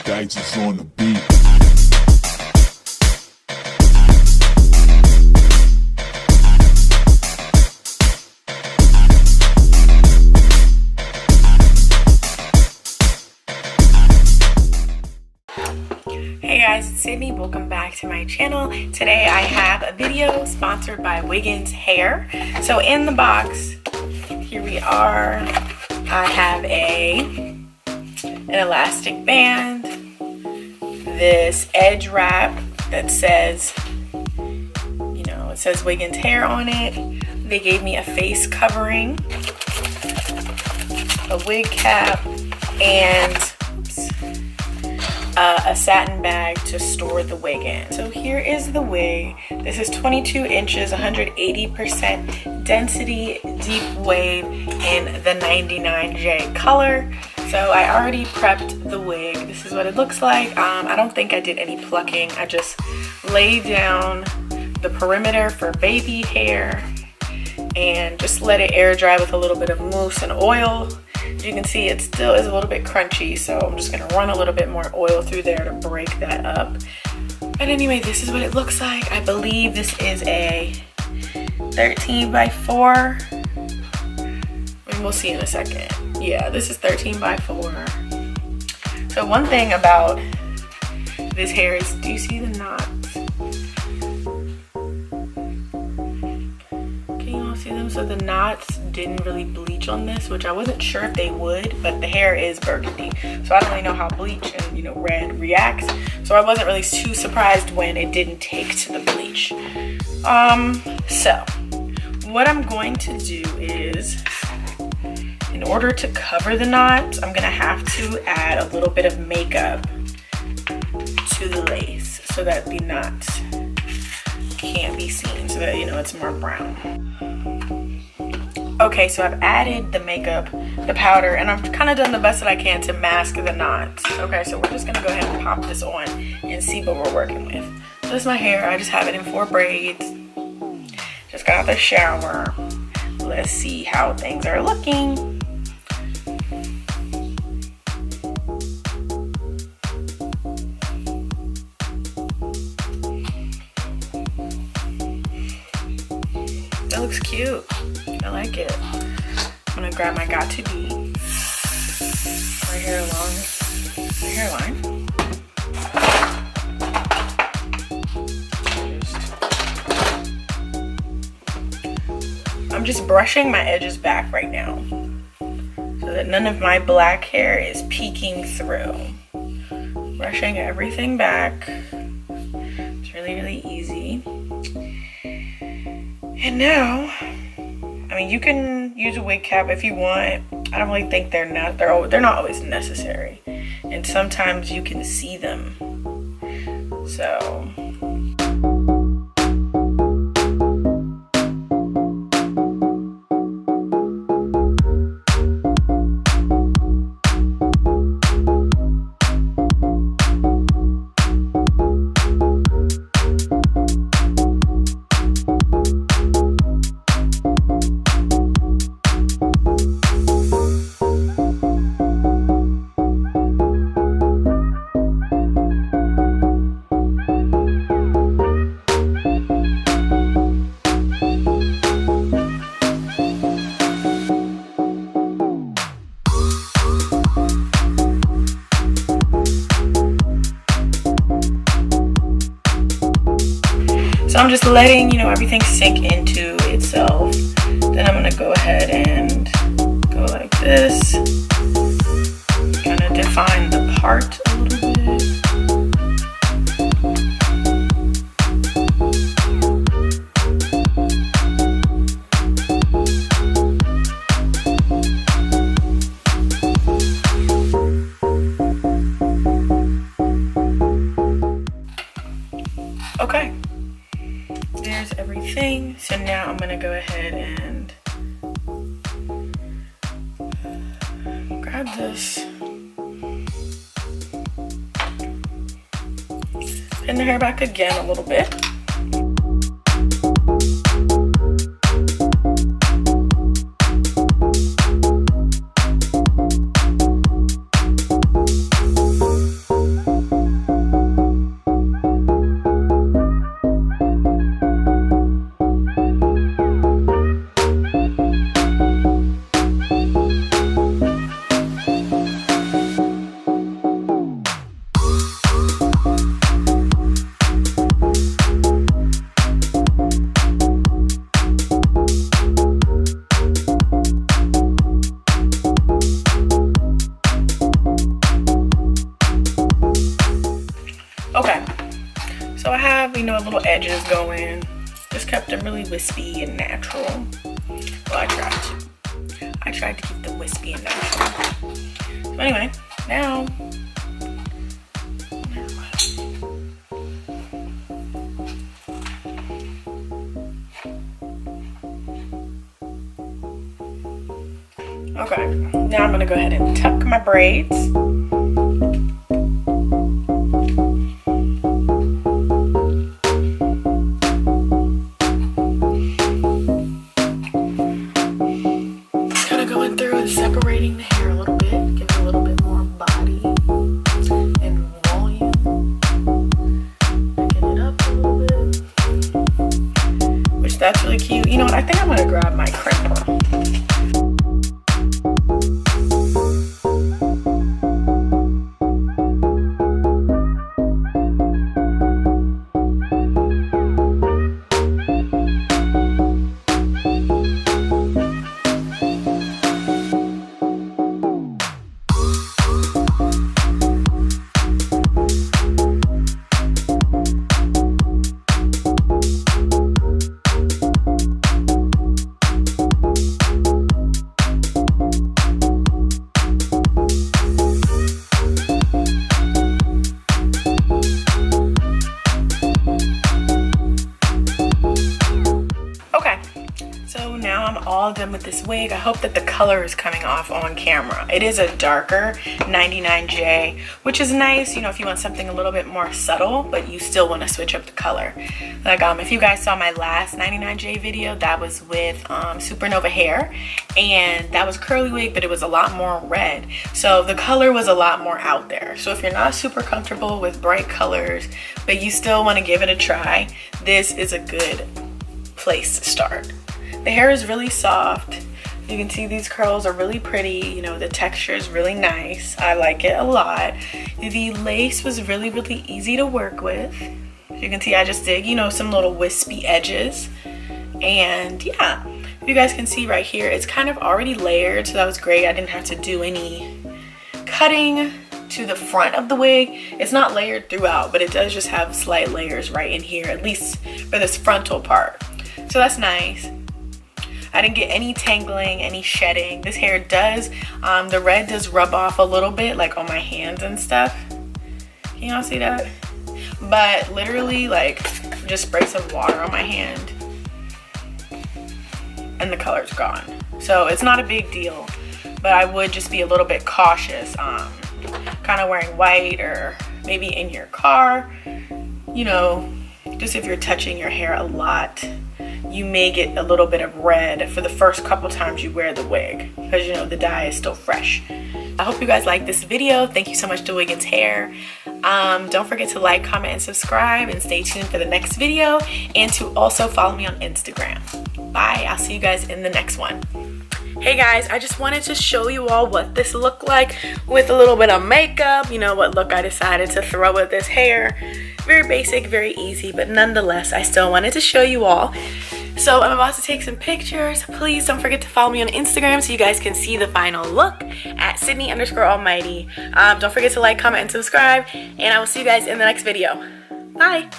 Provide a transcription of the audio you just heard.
Dice is on the beat. Hey guys, it's Sydney. Welcome back to my channel. Today I have a video sponsored by Wiggins hair. So in the box, here we are. I have an elastic band, this edge wrap that says, it says Wiggins hair on it. They gave me a face covering, a wig cap, and a satin bag to store the wig in. So here is the wig. This is 22 inches, 180% density, deep wave in the 99J color. So I already prepped the wig. This is what it looks like. I don't think I did any plucking. I just laid down the perimeter for baby hair and just let it air dry with a little bit of mousse and oil. As you can see, it still is a little bit crunchy, so I'm just gonna run a little bit more oil through there to break that up. But anyway, this is what it looks like. I believe this is a 13 by 4. And we'll see in a second. Yeah, this is 13 by 4. So one thing about this hair is, do you see the knots? See them? So the knots didn't really bleach on this, which I wasn't sure if they would, but the hair is burgundy, so I don't really know how bleach and red reacts, so I wasn't really too surprised when it didn't take to the bleach. So what I'm going to do is, in order to cover the knots, I'm gonna have to add a little bit of makeup to the lace so that the knots can't be seen, so that it's more brown. Okay, so I've added the makeup, the powder, and I've kind of done the best that I can to mask the knots. Okay, so we're just gonna go ahead and pop this on and see what we're working with. So this is my hair. I just have it in 4 braids. Just got out the shower. Let's see how things are looking. That looks cute. I like it. I'm gonna grab my got to be right here along the hairline. I'm just brushing my edges back right now so that none of my black hair is peeking through. Brushing everything back. It's really, really easy. And now, you can use a wig cap if you want. I don't really think they're not always necessary. And sometimes you can see them. So I'm just letting, everything sink into itself. Then I'm gonna go ahead and go like this. Kind of define the part a little bit. Okay. There's everything. So now I'm gonna go ahead and grab this, pin the hair back again a little bit. have, you know, little edges going. Just kept them really wispy and natural. Well, I tried to keep them wispy and natural. So anyway, now okay, now I'm gonna go ahead and tuck my braids. Kind of going through and separating the hair a little bit, giving a little bit more body and volume. Picking it up a little bit, which that's really cute. You know what? I think I'm gonna grab my crimper. All done with this wig. I hope that the color is coming off on camera. It is a darker 99J, which is nice, you know, if you want something a little bit more subtle, but you still want to switch up the color. Like, if you guys saw my last 99J video, that was with Supernova hair, and that was curly wig, but it was a lot more red. So the color was a lot more out there. So if you're not super comfortable with bright colors, but you still want to give it a try, this is a good place to start. The hair is really soft. You can see these curls are really pretty. You know, the texture is really nice. I like it a lot. The lace was really, really easy to work with. As you can see, I just did, you know, some little wispy edges. And yeah, if you guys can see right here, it's kind of already layered, so that was great. I didn't have to do any cutting to the front of the wig. It's not layered throughout, but it does just have slight layers right in here, at least for this frontal part. So that's nice. I didn't get any tangling, any shedding. This hair does, the red does rub off a little bit, like on my hands and stuff. Can y'all see that? But literally, like, just spray some water on my hand and the color's gone. So it's not a big deal, but I would just be a little bit cautious, kind of wearing white or maybe in your car, you know, just if you're touching your hair a lot, you may get a little bit of red for the first couple times you wear the wig, because, you know, the dye is still fresh. I hope you guys liked this video. Thank you so much to Wiggins Hair. Don't forget to like, comment, and subscribe, and stay tuned for the next video, and to also follow me on Instagram. Bye. I'll see you guys in the next one. Hey guys, I just wanted to show you all what this looked like with a little bit of makeup. You know what look I decided to throw with this hair. Very basic, very easy, but nonetheless, I still wanted to show you all. So I'm about to take some pictures. Please don't forget to follow me on Instagram so you guys can see the final look at Sydney_Almighty. Don't forget to like, comment, and subscribe, and I will see you guys in the next video. Bye.